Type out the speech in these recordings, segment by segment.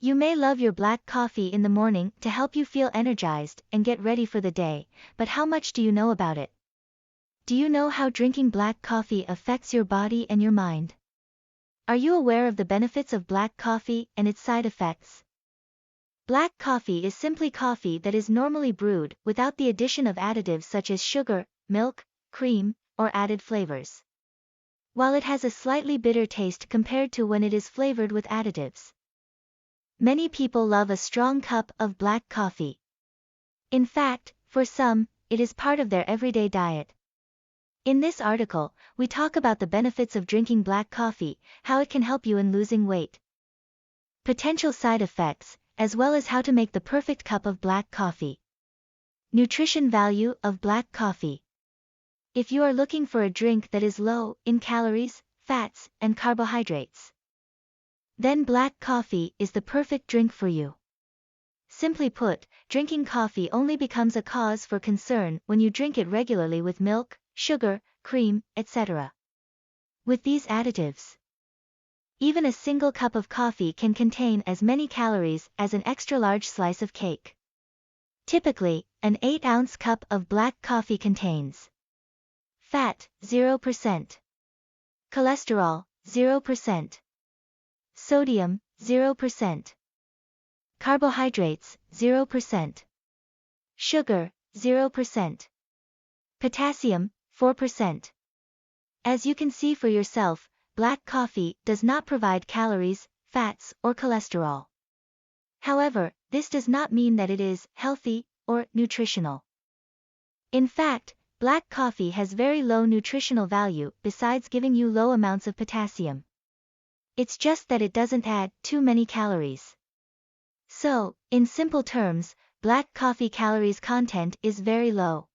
You may love your black coffee in the morning to help you feel energized and get ready for the day, but how much do you know about it? Do you know how drinking black coffee affects your body and your mind? Are you aware of the benefits of black coffee and its side effects? Black coffee is simply coffee that is normally brewed without the addition of additives such as sugar, milk, cream, or added flavors. While it has a slightly bitter taste compared to when it is flavored with additives. Many people love a strong cup of black coffee. In fact, for some, it is part of their everyday diet. In this article, we talk about the benefits of drinking black coffee, how it can help you in losing weight, potential side effects, as well as how to make the perfect cup of black coffee. Nutrition value of black coffee. If you are looking for a drink that is low in calories, fats, and carbohydrates, then black coffee is the perfect drink for you. Simply put, drinking coffee only becomes a cause for concern when you drink it regularly with milk, sugar, cream, etc. With these additives, even a single cup of coffee can contain as many calories as an extra-large slice of cake. Typically, an 8-ounce cup of black coffee contains fat, 0%, cholesterol, 0%, sodium, 0%, carbohydrates, 0%, sugar, 0%, potassium, 4%. As you can see for yourself, black coffee does not provide calories, fats, or cholesterol. However, this does not mean that it is healthy or nutritional. In fact, black coffee has very low nutritional value besides giving you low amounts of potassium. It's just that it doesn't add too many calories. So, in simple terms, black coffee calories content is very low,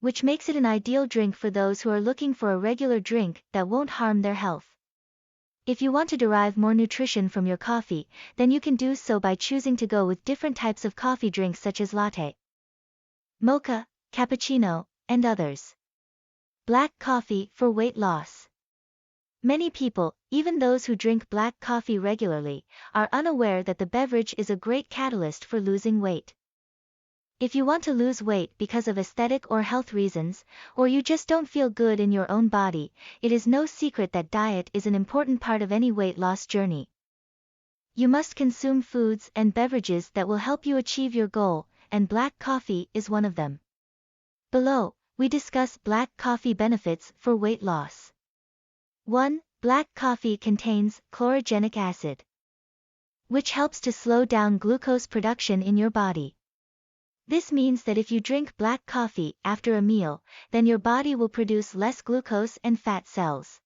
which makes it an ideal drink for those who are looking for a regular drink that won't harm their health. If you want to derive more nutrition from your coffee, then you can do so by choosing to go with different types of coffee drinks such as latte, mocha, cappuccino, and others. Black coffee for weight loss. Many people, even those who drink black coffee regularly, are unaware that the beverage is a great catalyst for losing weight. If you want to lose weight because of aesthetic or health reasons, or you just don't feel good in your own body, it is no secret that diet is an important part of any weight loss journey. You must consume foods and beverages that will help you achieve your goal, and black coffee is one of them. Below, we discuss black coffee benefits for weight loss. 1. Black coffee contains chlorogenic acid, which helps to slow down glucose production in your body. This means that if you drink black coffee after a meal, then your body will produce less glucose and fat cells.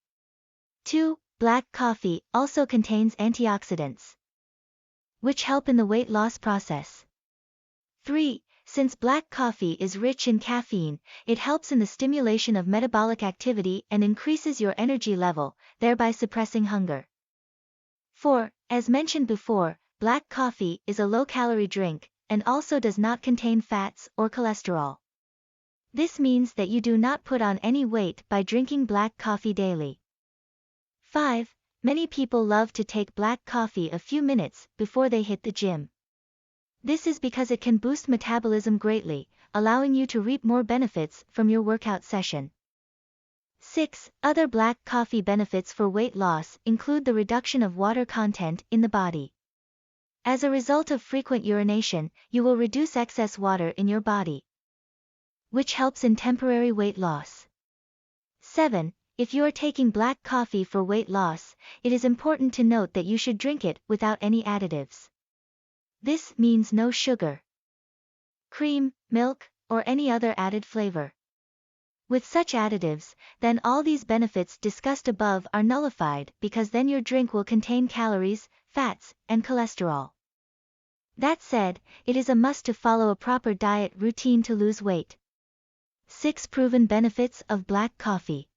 2. Black coffee also contains antioxidants, which help in the weight loss process. 3. Since black coffee is rich in caffeine, it helps in the stimulation of metabolic activity and increases your energy level, thereby suppressing hunger. 4. As mentioned before, black coffee is a low-calorie drink, and also does not contain fats or cholesterol. This means that you do not put on any weight by drinking black coffee daily. 5. Many people love to take black coffee a few minutes before they hit the gym. This is because it can boost metabolism greatly, allowing you to reap more benefits from your workout session. 6. Other black coffee benefits for weight loss include the reduction of water content in the body. As a result of frequent urination, you will reduce excess water in your body, which helps in temporary weight loss. 7. If you are taking black coffee for weight loss, it is important to note that you should drink it without any additives. This means no sugar, cream, milk, or any other added flavor. With such additives, then all these benefits discussed above are nullified because then your drink will contain calories, fats, and cholesterol. That said, it is a must to follow a proper diet routine to lose weight. 6 proven benefits of black coffee.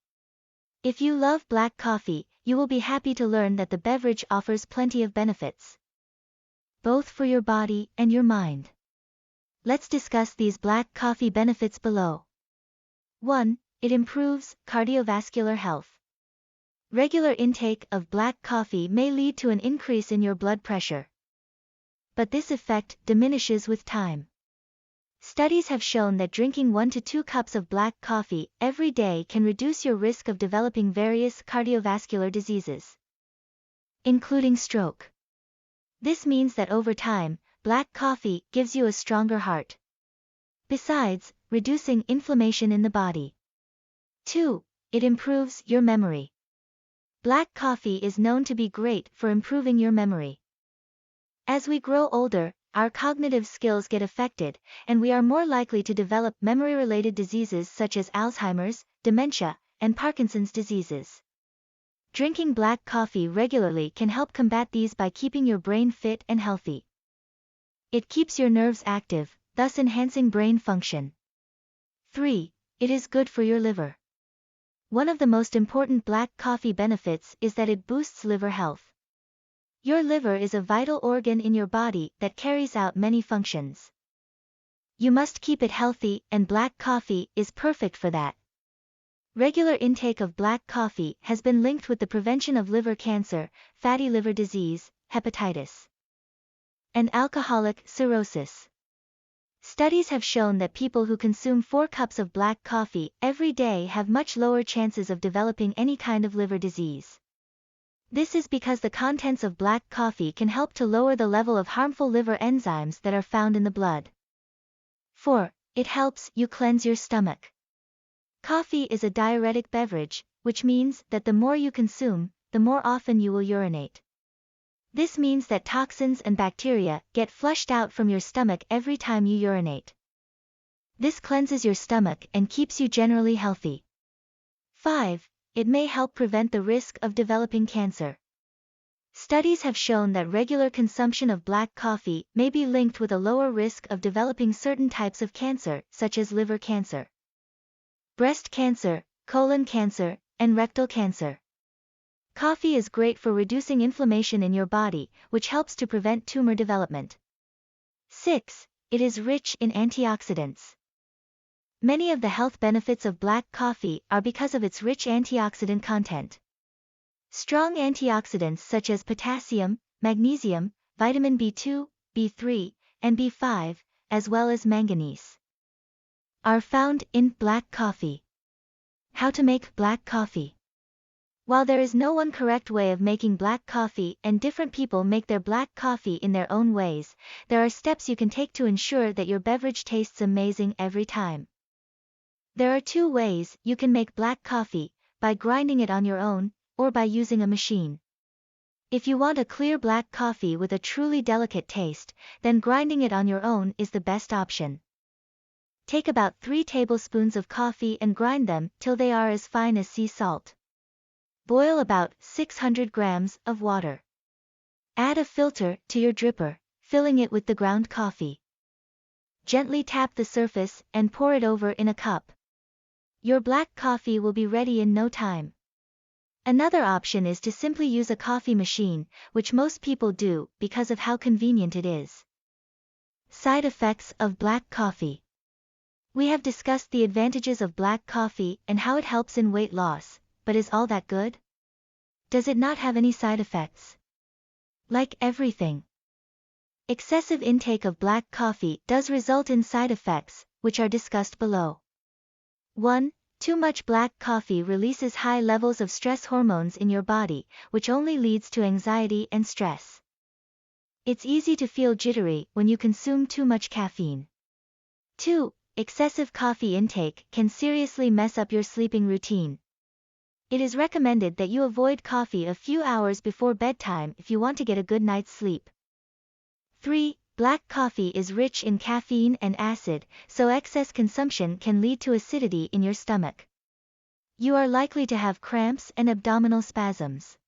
If you love black coffee, you will be happy to learn that the beverage offers plenty of benefits, both for your body and your mind. Let's discuss these black coffee benefits below. 1. It improves cardiovascular health. Regular intake of black coffee may lead to an increase in your blood pressure. But this effect diminishes with time. Studies have shown that drinking 1 to 2 cups of black coffee every day can reduce your risk of developing various cardiovascular diseases, including stroke. This means that over time, black coffee gives you a stronger heart. Besides, reducing inflammation in the body. 2. It improves your memory. Black coffee is known to be great for improving your memory. As we grow older, our cognitive skills get affected, and we are more likely to develop memory-related diseases such as Alzheimer's, dementia, and Parkinson's diseases. Drinking black coffee regularly can help combat these by keeping your brain fit and healthy. It keeps your nerves active, thus enhancing brain function. 3. It is good for your liver. One of the most important black coffee benefits is that it boosts liver health. Your liver is a vital organ in your body that carries out many functions. You must keep it healthy, and black coffee is perfect for that. Regular intake of black coffee has been linked with the prevention of liver cancer, fatty liver disease, hepatitis, and alcoholic cirrhosis. Studies have shown that people who consume 4 cups of black coffee every day have much lower chances of developing any kind of liver disease. This is because the contents of black coffee can help to lower the level of harmful liver enzymes that are found in the blood. 4. It helps you cleanse your stomach. Coffee is a diuretic beverage, which means that the more you consume, the more often you will urinate. This means that toxins and bacteria get flushed out from your stomach every time you urinate. This cleanses your stomach and keeps you generally healthy. 5. It may help prevent the risk of developing cancer. Studies have shown that regular consumption of black coffee may be linked with a lower risk of developing certain types of cancer, such as liver cancer, breast cancer, colon cancer, and rectal cancer. Coffee is great for reducing inflammation in your body, which helps to prevent tumor development. 6. It is rich in antioxidants. Many of the health benefits of black coffee are because of its rich antioxidant content. Strong antioxidants such as potassium, magnesium, vitamin B2, B3, and B5, as well as manganese, are found in black coffee. How to make black coffee. While there is no one correct way of making black coffee and different people make their black coffee in their own ways, there are steps you can take to ensure that your beverage tastes amazing every time. There are 2 ways you can make black coffee: by grinding it on your own, or by using a machine. If you want a clear black coffee with a truly delicate taste, then grinding it on your own is the best option. Take about 3 tablespoons of coffee and grind them till they are as fine as sea salt. Boil about 600 grams of water. Add a filter to your dripper, filling it with the ground coffee. Gently tap the surface and pour it over in a cup. Your black coffee will be ready in no time. Another option is to simply use a coffee machine, which most people do because of how convenient it is. Side effects of black coffee. We have discussed the advantages of black coffee and how it helps in weight loss, but is all that good? Does it not have any side effects? Like everything, excessive intake of black coffee does result in side effects, which are discussed below. 1. Too much black coffee releases high levels of stress hormones in your body, which only leads to anxiety and stress. It's easy to feel jittery when you consume too much caffeine. 2. Excessive coffee intake can seriously mess up your sleeping routine. It is recommended that you avoid coffee a few hours before bedtime if you want to get a good night's sleep. 3. Black coffee is rich in caffeine and acid, so excess consumption can lead to acidity in your stomach. You are likely to have cramps and abdominal spasms.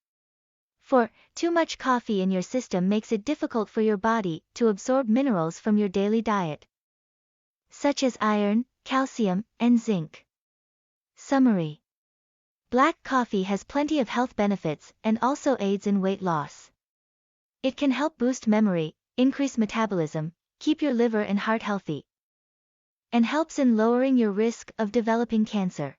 4. Too much coffee in your system makes it difficult for your body to absorb minerals from your daily diet, such as iron, calcium, and zinc. Summary. Black coffee has plenty of health benefits and also aids in weight loss. It can help boost memory, increase metabolism, keep your liver and heart healthy, and helps in lowering your risk of developing cancer.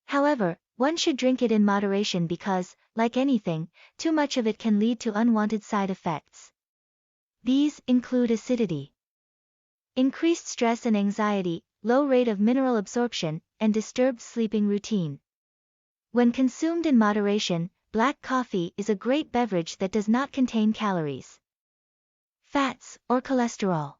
However, one should drink it in moderation because, like anything, too much of it can lead to unwanted side effects. These include acidity, increased stress and anxiety, low rate of mineral absorption, and disturbed sleeping routine. When consumed in moderation, black coffee is a great beverage that does not contain calories, fats, or cholesterol.